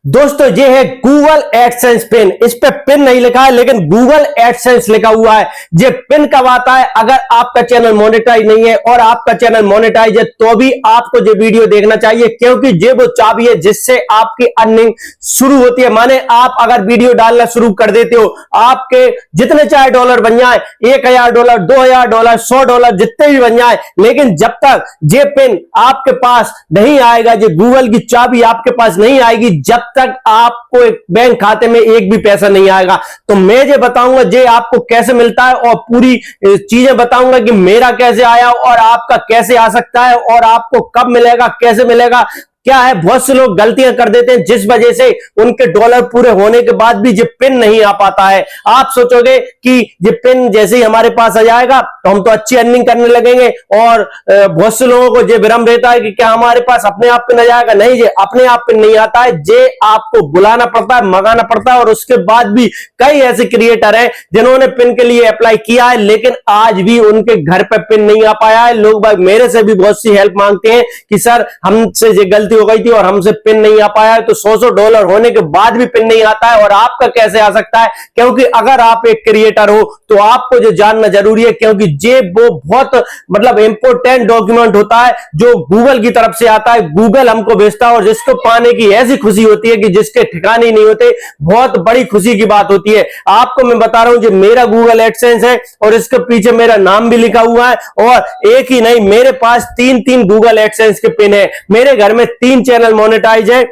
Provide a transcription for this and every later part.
दोस्तों ये है गूगल एडसेंस पिन। इस पे पिन नहीं लिखा है लेकिन गूगल एडसेंस लिखा हुआ है। ये पिन कब आता है? अगर आपका चैनल मोनेटाइज नहीं है और आपका चैनल मोनेटाइज है तो भी आपको ये वीडियो देखना चाहिए, क्योंकि ये वो चाबी है जिससे आपकी अर्निंग शुरू होती है। माने आप अगर वीडियो डालना शुरू कर देते हो, आपके जितने चाहे डॉलर बन जाए, $1000, $2000, $100 जितने भी बन जाए, लेकिन जब तक ये पिन आपके पास नहीं आएगा, ये गूगल की चाबी आपके पास नहीं आएगी, जब तक आपको एक बैंक खाते में एक भी पैसा नहीं आएगा। तो मैं ये बताऊंगा ये आपको कैसे मिलता है और पूरी चीजें बताऊंगा कि मेरा कैसे आया और आपका कैसे आ सकता है और आपको कब मिलेगा, कैसे मिलेगा। क्या है, बहुत से लोग गलतियां कर देते हैं जिस वजह से उनके डॉलर पूरे होने के बाद भी ये पिन नहीं आ पाता है। आप सोचोगे कि ये पिन जैसे ही हमारे पास आ जाएगा तो हम तो अच्छी अर्निंग करने लगेंगे, और बहुत से लोगों को ये भ्रम रहता है कि क्या हमारे पास अपने आप पिन आ जाएगा। नहीं, ये अपने आप पिन नहीं आता है, ये आपको बुलाना पड़ता है, मंगाना पड़ता है। और उसके बाद भी कई ऐसे क्रिएटर हैं जिन्होंने पिन के लिए अप्लाई किया है लेकिन आज भी उनके घर पर पिन नहीं आ पाया है। लोग मेरे से भी बहुत सी हेल्प मांगते हैं कि सर हमसे ये गलती हो गई थी और हमसे पिन नहीं आ पाया है। तो $100 होने के बाद भी पिन नहीं आता है और आपका कैसे आ सकता है? क्योंकि अगर आप एक क्रिएटर हो तो आपको जो जानना जरूरी है, क्योंकि ये वो बहुत मतलब इंपॉर्टेंट डॉक्यूमेंट होता है जो गूगल की तरफ से आता है, गूगल हमको भेजता है और जिसको पाने की ऐसी खुशी होती है कि जिसके ठिकाने नहीं होते। बहुत बड़ी खुशी की बात होती है। आपको मैं बता रहा हूं, जो मेरा गूगल एडसेंस है और इसके पीछे मेरा नाम भी लिखा हुआ है, और एक ही नहीं, मेरे पास तीन गूगल एडसेंस के पिन है। मेरे घर में 3 चैनल मोनेटाइज है,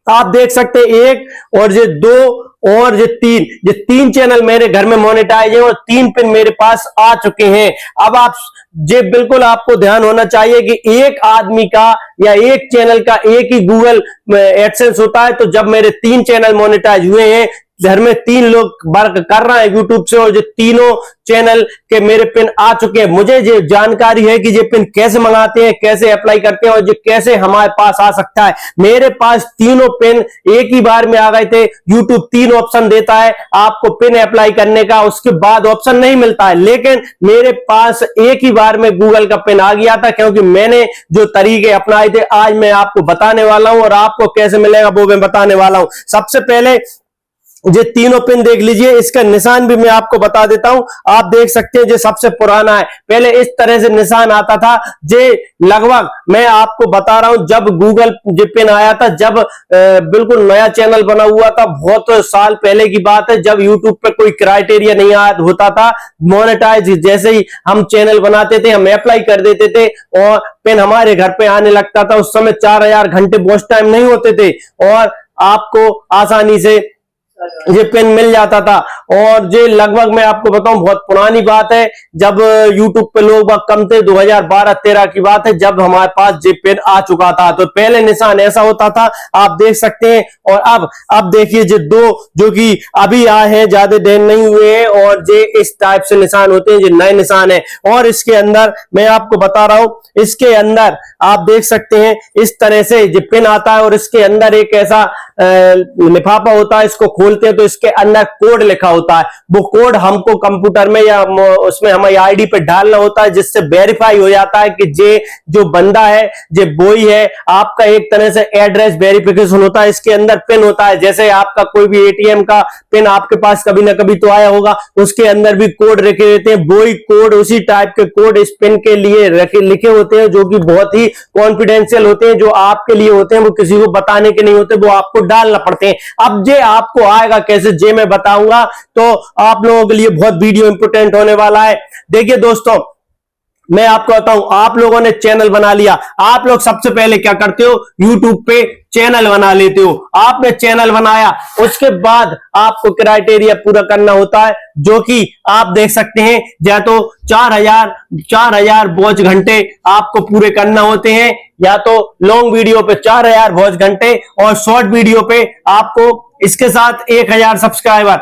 आप देख सकते हैं, 1 और ये 2 और ये 3, ये 3 चैनल मेरे घर में मोनेटाइज है और 3 पिन मेरे पास आ चुके हैं। अब आप ये बिल्कुल आपको ध्यान होना चाहिए कि एक आदमी का या एक चैनल का एक ही गूगल एडसेंस होता है। तो जब मेरे 3 चैनल मोनेटाइज हुए हैं, घर में 3 लोग वर्क कर रहे हैं यूट्यूब से, और जो तीनों चैनल के मेरे पिन आ चुके हैं। मुझे ये जानकारी है कि ये पिन कैसे मंगाते हैं, कैसे अप्लाई करते हैं और ये कैसे हमारे पास आ सकता है। मेरे पास तीनों पिन एक ही बार में आ गए थे। यूट्यूब 3 ऑप्शन देता है आपको पिन अप्लाई करने का, उसके बाद ऑप्शन नहीं मिलता है, लेकिन मेरे पास एक ही बार में गूगल का पिन आ गया था, क्योंकि मैंने जो तरीके अपनाए थे आज मैं आपको बताने वाला हूं, और आपको कैसे मिलेगा वो मैं बताने वाला हूं। सबसे पहले ये तीनों पिन देख लीजिए, इसका निशान भी मैं आपको बता देता हूं। आप देख सकते हैं ये सबसे पुराना है। पहले इस तरह से निशान आता था। ये लगभग मैं आपको बता रहा हूं जब गूगल ये पिन आया था, जब बिल्कुल नया चैनल बना हुआ था, बहुत साल पहले की बात है, जब यूट्यूब पे कोई क्राइटेरिया नहीं होता था मोनेटाइज। जैसे ही हम चैनल बनाते थे, हम अप्लाई कर देते थे और पिन हमारे घर पे आने लगता था। उस समय 4000 घंटे वॉच टाइम नहीं होते थे और आपको आसानी से ये पिन मिल जाता था। और ये लगभग मैं आपको बताऊं बहुत पुरानी बात है, जब YouTube पे लोग कम थे, 2012-13 की बात है, जब हमारे पास ये पिन आ चुका था। तो पहले निशान ऐसा होता था, आप देख सकते हैं। और अब देखिए ये 2 जो कि अभी आए हैं, ज्यादा दिन नहीं हुए हैं, और ये इस टाइप से निशान होते हैं, ये नए निशान है। और इसके अंदर मैं आपको बता रहा हूं, इसके अंदर आप देख सकते हैं इस तरह से ये पिन आता है और इसके अंदर एक ऐसा लिफाफा होता है। इसको खोलते हैं तो इसके अंदर कोड लिखा होता है। वो कोड हमको कंप्यूटर में या उसमें हमारी आईडी पे डालना होता है, जिससे वेरीफाई हो जाता है कि ये जो बंदा है ये वही है। आपका एक तरह से एड्रेस वेरिफिकेशन होता है। इसके अंदर पिन होता है, जैसे आपका कोई भी एटीएम का पिन आपके पास कभी ना कभी तो आया होगा, उसके अंदर भी कोड रखे रहते हैं। वही कोड, उसी टाइप के कोड इस पिन के लिए लिखे होते हैं, जो कि बहुत ही कॉन्फिडेंशियल होते हैं, जो आपके लिए होते हैं, वो किसी को बताने के नहीं होते, वो आपको डालना पड़ते हैं। अब ये आपको आएगा कैसे, जे मैं बताऊंगा, तो आप लोगों के लिए बहुत वीडियो इंपोर्टेंट होने वाला है। देखिए दोस्तों, मैं आपको बताऊं, आप लोगों ने चैनल बना लिया। आप लोग सबसे पहले क्या करते हो, YouTube पे चैनल बना लेते हो। आपने चैनल बनाया, उसके बाद आपको क्राइटेरिया पूरा करना होता है, जो कि आप देख सकते हैं, या तो 4000 वॉच घंटे आपको पूरे करना होते हैं, या तो लॉन्ग वीडियो पे 4000 वॉच घंटे और शॉर्ट वीडियो पे आपको इसके साथ 1000 सब्सक्राइबर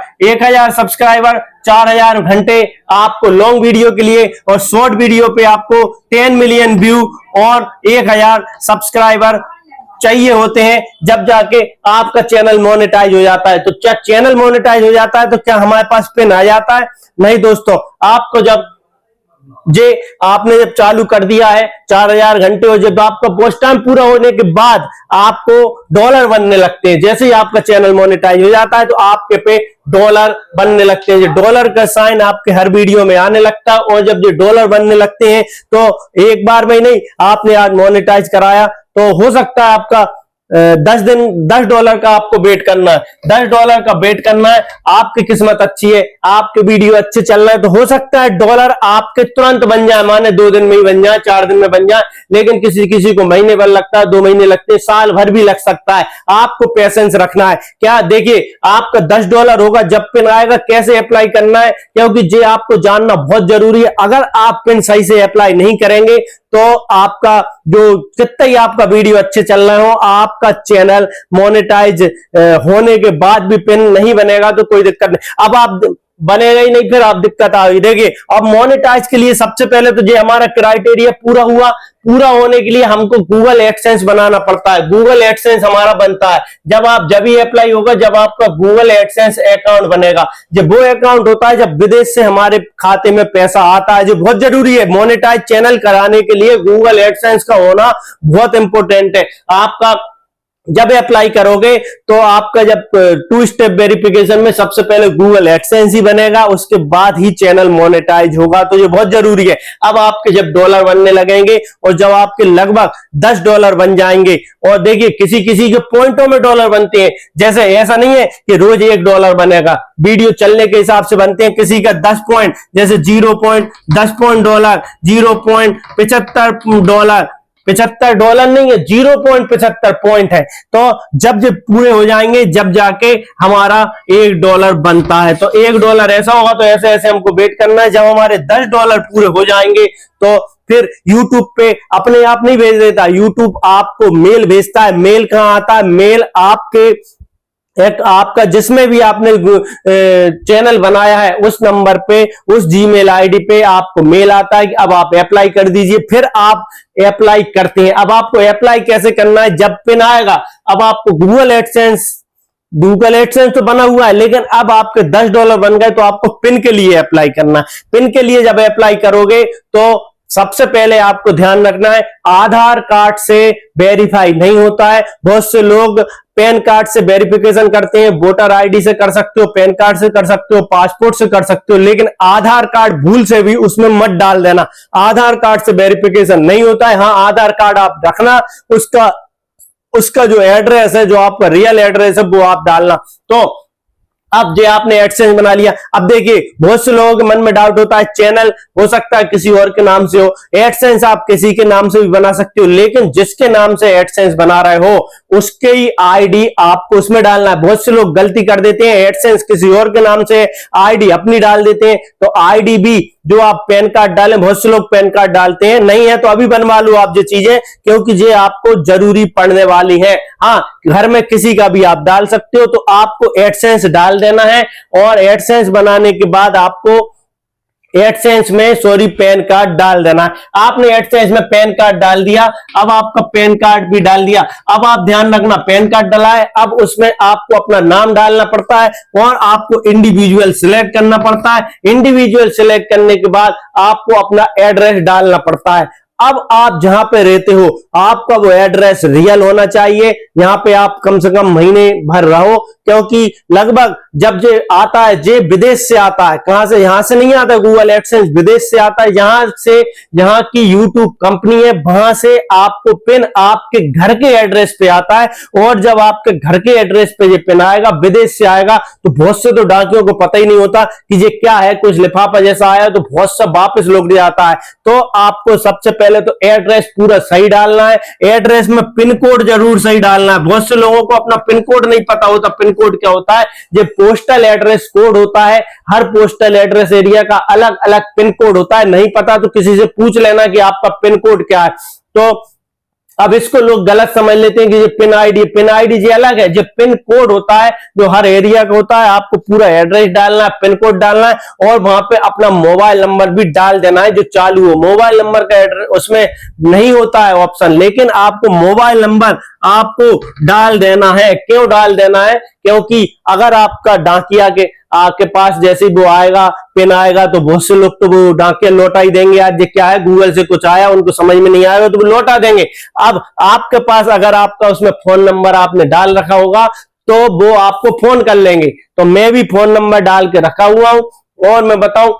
4000 घंटे आपको लॉन्ग वीडियो के लिए, और शॉर्ट वीडियो पे आपको 10 मिलियन व्यू और 1000 सब्सक्राइबर चाहिए होते हैं, जब जाके आपका चैनल मोनेटाइज हो जाता है। तो क्या चैनल मोनेटाइज हो जाता है तो क्या हमारे पास पिन आ जाता है? नहीं दोस्तों, आपको जब जे आपने जब चालू कर दिया है 4000 घंटे, और जब आपका वॉच टाइम पूरा होने के बाद आपको डॉलर बनने लगते हैं, जैसे ही आपका चैनल मोनेटाइज हो जाता है तो आपके पे डॉलर बनने लगते हैं। डॉलर का साइन आपके हर वीडियो में आने लगता है, और जब ये डॉलर बनने लगते हैं तो एक बार में नहीं, आपने आज मोनेटाइज कराया तो हो सकता है आपका 10 दिन $10 का आपको वेट करना है, $10 का वेट करना है। आपकी किस्मत अच्छी है, आपके वीडियो अच्छे चल रहे हैं तो हो सकता है डॉलर आपके तुरंत बन जाए, माने 2 दिन में ही बन जाए, 4 दिन में बन जाए, लेकिन किसी किसी को महीने भर लगता है, 2 महीने लगते हैं, साल भर भी लग सकता है। आपको पेशेंस रखना है। क्या देखिए, आपका $10 होगा, जब पिन आएगा कैसे अप्लाई करना है, क्योंकि ये आपको जानना बहुत जरूरी है। अगर आप पिन सही से अप्लाई नहीं करेंगे तो आपका जो जितना ही आपका वीडियो अच्छे चल रहे हो, आपका चैनल मोनेटाइज होने के बाद भी पिन नहीं बनेगा तो कोई दिक्कत नहीं। अब आप बनेगा ही नहीं, फिर आप दिक्कत आ गई। देखिए, अब मोनेटाइज के लिए सबसे पहले तो ये हमारा क्राइटेरिया पूरा हुआ। पूरा होने के लिए हमको गूगल एडसेंस बनाना पड़ता है। गूगल एडसेंस हमारा बनता है जब ही अप्लाई होगा, जब आपका गूगल एडसेंस अकाउंट बनेगा। जब वो अकाउंट होता है जब विदेश से हमारे खाते में पैसा आता है, जो बहुत जरूरी है मोनेटाइज चैनल कराने के लिए। गूगल एडसेंस का होना बहुत इंपॉर्टेंट है। आपका जब अप्लाई करोगे तो आपका जब 2 स्टेप वेरिफिकेशन में सबसे पहले गूगल एडसेंस ही बनेगा, उसके बाद ही चैनल मोनेटाइज होगा, तो ये बहुत जरूरी है। अब आपके जब डॉलर बनने लगेंगे और जब आपके लगभग $10 बन जाएंगे, और देखिए किसी किसी के पॉइंटों में डॉलर बनते हैं, जैसे ऐसा नहीं है कि रोज $1 बनेगा, वीडियो चलने के हिसाब से बनते हैं। किसी का 10 पॉइंट, जैसे 0.10 $, $0.75 $75 नहीं है, 0.75 पॉइंट है। तो जब पूरे हो जाएंगे, जब जाके हमारा $1 बनता है। तो $1 ऐसा होगा, तो ऐसे ऐसे हमको वेट करना है। जब हमारे $10 पूरे हो जाएंगे तो फिर YouTube पे अपने आप नहीं भेज देता, YouTube आपको मेल भेजता है। मेल कहां आता है? मेल आपका जिसमें भी आपने चैनल बनाया है उस नंबर पे, उस जीमेल आईडी पे आपको मेल आता है कि अब आप अप्लाई कर दीजिए। फिर आप अप्लाई करते हैं। अब आपको अप्लाई कैसे करना है? जब पिन आएगा, अब आपको गूगल एडसेंस तो बना हुआ है, लेकिन अब आपके $10 बन गए तो आपको पिन के लिए अप्लाई करना है। पिन के लिए जब अप्लाई करोगे तो सबसे पहले आपको ध्यान रखना है, आधार कार्ड से वेरीफाई नहीं होता है। बहुत से लोग पैन कार्ड से वेरिफिकेशन करते हैं। वोटर आईडी से कर सकते हो, पैन कार्ड से कर सकते हो, पासपोर्ट से कर सकते हो, लेकिन आधार कार्ड भूल से भी उसमें मत डाल देना। आधार कार्ड से वेरिफिकेशन नहीं होता है। हाँ, आधार कार्ड आप रखना, उसका जो एड्रेस है, जो आपका रियल एड्रेस है, वो आप डालना। तो अब जो आपने एडसेंस बना लिया, अब देखिए बहुत से लोगों के मन में डाउट होता है, चैनल हो सकता है किसी और के नाम से हो, एडसेंस आप किसी के नाम से भी बना सकते हो, लेकिन जिसके नाम से एडसेंस बना रहे हो उसके ही आईडी आपको उसमें डालना है। बहुत से लोग गलती कर देते हैं, एडसेंस किसी और के नाम से, आईडी अपनी डाल देते हैं। तो आईडी भी जो आप पैन कार्ड डालें, बहुत से लोग पैन कार्ड डालते हैं, नहीं है तो अभी बनवा लो आप ये चीजें, क्योंकि ये आपको जरूरी पड़ने वाली है। हाँ, घर में किसी का भी आप डाल सकते हो। तो आपको एडसेंस डाल देना है, और एडसेंस बनाने के बाद आपको एडसेंस में पैन कार्ड डाल देना है। आपने एडसेंस में पैन कार्ड डाल दिया, अब आपका पैन कार्ड भी डाल दिया। अब आप ध्यान रखना, पैन कार्ड डाला है, अब उसमें आपको अपना नाम डालना पड़ता है और आपको इंडिविजुअल सिलेक्ट करना पड़ता है। इंडिविजुअल सिलेक्ट करने के बाद आपको अपना एड्रेस डालना पड़ता है। अब आप जहां पे रहते हो आपका वो एड्रेस रियल होना चाहिए। यहां पे आप कम से कम महीने भर रहो, क्योंकि लगभग जब ये आता है, ये विदेश से आता है। कहां से? यहां से नहीं आता गूगल एडसेंस, विदेश से आता है। यहां की यूट्यूब कंपनी है, वहां से आपको पिन आपके घर के एड्रेस पे आता है। और जब आपके घर के एड्रेस पे ये पिन आएगा, विदेश से आएगा, तो बहुत से तो डाकियों को पता ही नहीं होता कि ये क्या है, कुछ लिफाफा जैसा आया, तो बहुत सा वापस लौट जाता है। तो आपको सबसे पहले तो एड्रेस पूरा सही डालना है। एड्रेस में पिन कोड जरूर सही डालना है। बहुत से लोगों को अपना पिन कोड नहीं पता होता। पिन कोड क्या होता है? ये पोस्टल एड्रेस कोड होता है। हर पोस्टल एड्रेस एरिया का अलग अलग पिन कोड होता है। नहीं पता तो किसी से पूछ लेना कि आपका पिन कोड क्या है। तो अब इसको लोग गलत समझ लेते हैं कि ये पिन आईडी जी अलग है। जो पिन कोड होता है, जो हर एरिया का होता है, आपको पूरा एड्रेस डालना है, पिन कोड डालना है, और वहां पे अपना मोबाइल नंबर भी डाल देना है जो चालू हो। मोबाइल नंबर का एड्रेस उसमें नहीं होता है ऑप्शन, लेकिन आपको मोबाइल नंबर आपको डाल देना है। क्यों डाल देना है? क्योंकि अगर आपका डाकिया के आपके पास जैसे वो आएगा, पिन आएगा, तो बहुत से लोग तो वो डाकिया लौटा ही देंगे। आज ये क्या है, गूगल से कुछ आया, उनको समझ में नहीं आएगा तो वो लौटा देंगे। अब आपके पास अगर आपका उसमें फोन नंबर आपने डाल रखा होगा तो वो आपको फोन कर लेंगे। तो मैं भी फोन नंबर डाल के रखा हुआ हूं। और मैं बताऊं,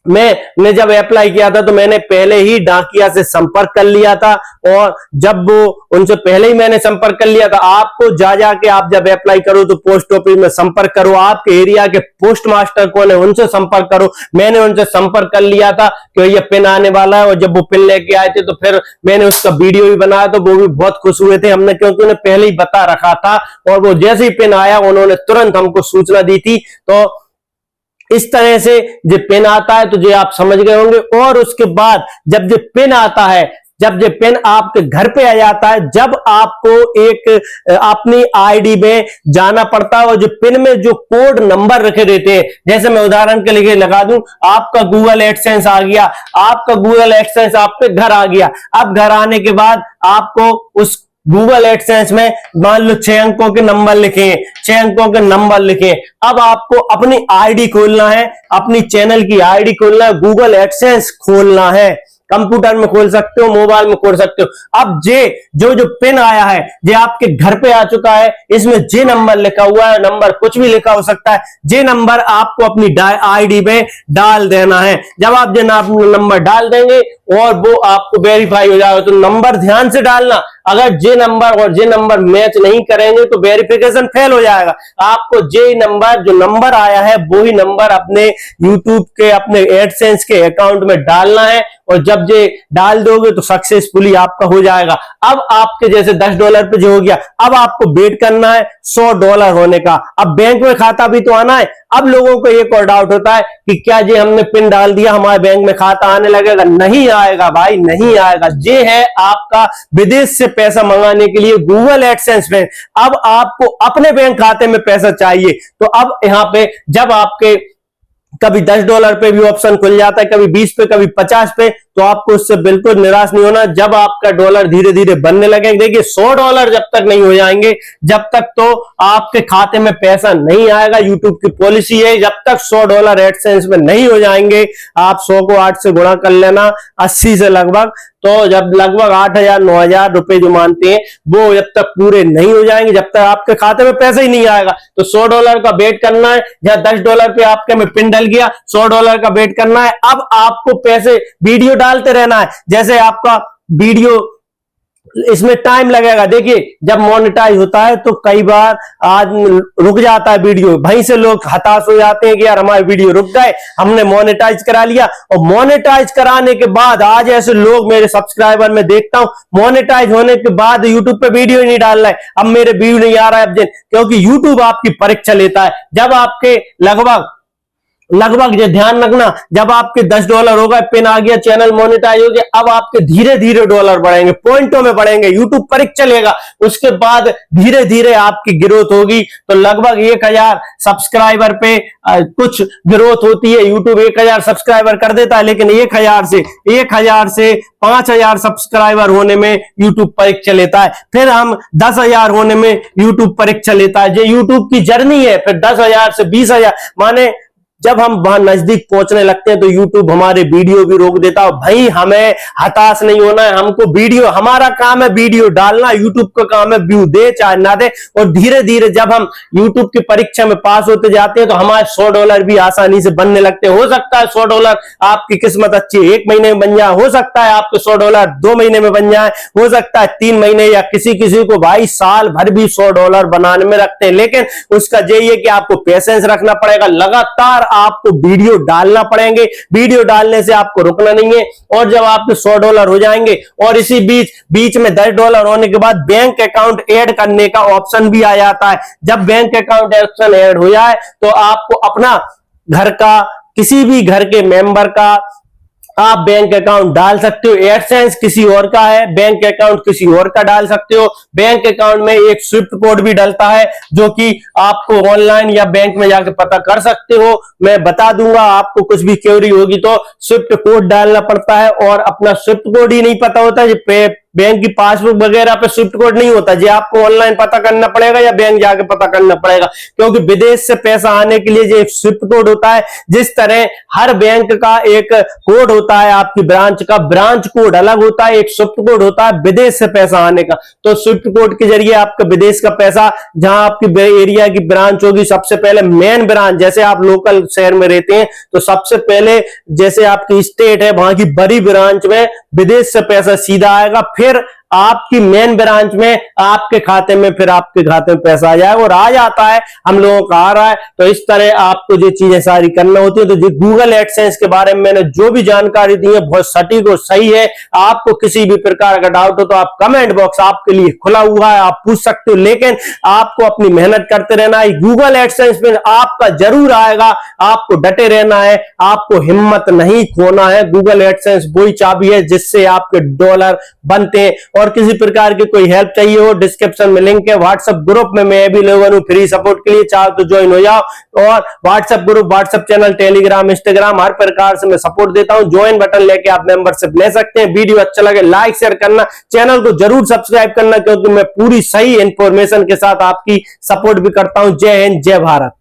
मैंने जब अप्लाई किया था तो मैंने पहले ही डाकिया से संपर्क कर लिया था, और जब वो उनसे पहले ही मैंने संपर्क कर लिया था। आपको जाके आप जब अप्लाई करो तो पोस्ट ऑफिस में संपर्क करो, आपके एरिया के पोस्ट मास्टर कौन है उनसे संपर्क करो। मैंने उनसे संपर्क कर लिया था कि ये पिन आने वाला है, और जब वो पिन लेके आए थे तो फिर मैंने उसका वीडियो भी बनाया, तो वो भी बहुत खुश हुए थे हमने, क्योंकि उन्हें पहले ही बता रखा था। और वो जैसे ही पिन आया उन्होंने तुरंत हमको सूचना दी थी। तो इस तरह से जो पिन आता है तो जो आप समझ गए होंगे। और उसके बाद जब जो पिन आता है, जब ये पिन आपके घर पे आ जाता है, जब आपको एक अपनी आईडी में जाना पड़ता है, और जो पिन में जो कोड नंबर रखे रहते हैं, जैसे मैं उदाहरण के लिए लगा दूं, आपका गूगल एडसेंस आ गया, आपका गूगल एडसेंस आपके घर आ गया। अब घर आने के बाद आपको उस गूगल एडसेंस में मान लो 6 अंकों के नंबर लिखे हैं, 6 अंकों के नंबर लिखे। अब आपको अपनी आईडी खोलना है, अपनी चैनल की आईडी खोलना है, गूगल एडसेंस खोलना है। कंप्यूटर में खोल सकते हो, मोबाइल में खोल सकते हो। अब जो पिन आया है, जे आपके घर पे आ चुका है, इसमें जे नंबर लिखा हुआ है, नंबर कुछ भी लिखा हो सकता है, जे नंबर आपको अपनी आईडी में डाल देना है। जब आप जे नंबर डाल देंगे और वो आपको वेरीफाई हो जाएगा, तो नंबर ध्यान से डालना। अगर जे नंबर और जे नंबर मैच नहीं करेंगे तो वेरिफिकेशन फेल हो जाएगा। आपको जे नंबर, जो नंबर आया है वो ही नंबर अपने यूट्यूब के, अपने एडसेंस के अकाउंट में डालना है, और जब जे डाल दोगे तो सक्सेसफुली आपका हो जाएगा। अब आपके जैसे $10 पे जो हो गया, अब आपको वेट करना है $100 होने का। अब बैंक में खाता भी तो आना है। अब लोगों को एक और डाउट होता है कि क्या जे हमने पिन डाल दिया हमारे बैंक में खाता आने लगेगा? नहीं आएगा भाई, नहीं आएगा। जे है आपका विदेश से पैसा मंगाने के लिए गूगल एडसेंस में। अब आपको अपने बैंक खाते में पैसा चाहिए, तो अब यहां पे जब आपके कभी $10 पे भी ऑप्शन खुल जाता है, कभी 20 पे, कभी 50 पे, तो आपको उससे बिल्कुल निराश नहीं होना। जब आपका डॉलर धीरे धीरे बनने लगे, देखिए $100 जब तक नहीं हो जाएंगे, जब तक तो आपके खाते में पैसा नहीं आएगा। यूट्यूब की पॉलिसी है, जब तक $100 एडसेंस में नहीं हो जाएंगे, आप 100 को 8 से गुणा कर लेना, 80 से लगभग, तो जब लगभग 8,000 9,000 रुपए जो मानते हैं वो जब तक पूरे नहीं हो जाएंगे, जब तक आपके खाते में पैसा ही नहीं आएगा, तो $100 का वेट करना है। या $10 पे आपके में पिन डल गया, $100 का वेट करना है। अब आपको पैसे वीडियो डालते रहना है। जैसे आपका वीडियो, इसमें टाइम लगेगा। देखिए जब मोनेटाइज होता है तो कई बार आज रुक जाता है वीडियो, वहीं से लोग हताश हो जाते हैं कि यार हमारे वीडियो रुक गए, हमने मोनेटाइज करा लिया। और मोनेटाइज कराने के बाद आज ऐसे लोग मेरे सब्सक्राइबर में देखता हूं, मोनेटाइज होने के बाद यूट्यूब पे वीडियो नहीं डाल रहा है, अब मेरे व्यू नहीं आ रहा है। क्योंकि यूट्यूब आपकी परीक्षा लेता है। जब आपके लगभग ये ध्यान रखना, जब आपके $10 हो गए, पिन आ गया, चैनल मोनेटाइज हो गया, अब आपके धीरे धीरे डॉलर बढ़ेंगे, पॉइंटों में बढ़ेंगे, यूट्यूब परीक्षा लेगा। उसके बाद धीरे धीरे आपकी ग्रोथ होगी। तो लगभग 1,000 सब्सक्राइबर पे कुछ ग्रोथ होती है। यूट्यूब 1,000 सब्सक्राइबर कर देता है, लेकिन 1,000 से 5,000 सब्सक्राइबर होने में यूट्यूब परीक्षा लेता है। फिर हम 10,000 होने में यूट्यूब परीक्षा लेता है। ये यूट्यूब की जर्नी है। फिर 10,000 से 20,000, माने जब हम वहां नजदीक पहुंचने लगते हैं तो यूट्यूब हमारे वीडियो भी रोक देता है। भाई हमें हताश नहीं होना है, हमको वीडियो, हमारा काम है वीडियो डालना, यूट्यूब का काम है व्यू दे चाहे ना दे। और धीरे धीरे जब हम यूट्यूब की परीक्षा में पास होते जाते हैं तो हमारे $100 भी आसानी से बनने लगते हैं। हो सकता है $100 आपकी किस्मत अच्छी 1 महीने में बन जाए, हो सकता है आपके $100 2 महीने में बन जाए, हो सकता है 3 महीने, या किसी को भाई साल भर भी $100 बनाने में रखते हैं। लेकिन उसका यही है कि आपको पेशेंस रखना पड़ेगा, लगातार आपको वीडियो डालना पड़ेंगे। वीडियो डालने से आपको रुकना नहीं है। और जब आपके $100 हो जाएंगे, और इसी बीच में $10 होने के बाद बैंक अकाउंट ऐड करने का ऑप्शन भी आ जाता है। जब बैंक अकाउंट ऑप्शन ऐड हो जाए तो आपको अपना घर का, किसी भी घर के मेंबर का आप बैंक अकाउंट डाल सकते हो। एडसेंस किसी और का है, बैंक अकाउंट किसी और का डाल सकते हो। बैंक अकाउंट में एक स्विफ्ट कोड भी डलता है, जो कि आपको ऑनलाइन या बैंक में जाकर पता कर सकते हो। मैं बता दूंगा, आपको कुछ भी क्वेरी होगी तो स्विफ्ट कोड डालना पड़ता है। और अपना स्विफ्ट कोड ही नहीं पता होता, बैंक की पासबुक वगैरह पे स्विफ्ट कोड नहीं होता, ये आपको ऑनलाइन पता करना पड़ेगा या बैंक जाके पता करना पड़ेगा, क्योंकि विदेश से पैसा आने के लिए जो एक स्विफ्ट कोड होता है, जिस तरह हर बैंक का एक कोड होता है, आपकी ब्रांच का ब्रांच कोड अलग होता है, एक स्विफ्ट कोड होता है विदेश से पैसा आने का। तो स्विफ्ट कोड के जरिए आपका विदेश का पैसा, जहां आपकी एरिया की ब्रांच होगी, सबसे पहले मेन ब्रांच, जैसे आप लोकल शहर में रहते हैं तो सबसे पहले जैसे आपकी स्टेट है वहां की बड़ी ब्रांच में विदेश से पैसा सीधा आएगा, फिर आपकी मेन ब्रांच में आपके खाते में, फिर आपके खाते में पैसा आ जाएगा, और आ जाता है, हम लोगों का आ रहा है। तो इस तरह आपको जो चीजें सारी करना होती है। तो जो गूगल एडसेंस के बारे में मैंने जो भी जानकारी दी है बहुत सटीक और सही है। आपको किसी भी प्रकार का डाउट हो तो आप कमेंट बॉक्स आपके लिए खुला हुआ है, आप पूछ सकते हो, लेकिन आपको अपनी मेहनत करते रहना है। गूगल एडसेंस में आपका जरूर आएगा, आपको डटे रहना है, आपको हिम्मत नहीं खोना है। गूगल एडसेंस वही चाबी है जिससे आपके डॉलर बनते हैं। और किसी प्रकार की कोई हेल्प चाहिए हो, डिस्क्रिप्शन में लिंक है, व्हाट्सएप ग्रुप में मैं भी लोगों हूं फ्री सपोर्ट के लिए, चाहो तो ज्वाइन हो जाओ। और WhatsApp group, WhatsApp channel, Telegram, Instagram, हर प्रकार से मैं सपोर्ट देता हूं। ज्वाइन बटन लेके आप मेंबरशिप ले सकते हैं। वीडियो अच्छा लगे लाइक शेयर करना, चैनल को जरूर सब्सक्राइब करना, क्योंकि मैं पूरी सही इंफॉर्मेशन के साथ आपकी सपोर्ट भी करता हूं। जय हिंद, जय भारत।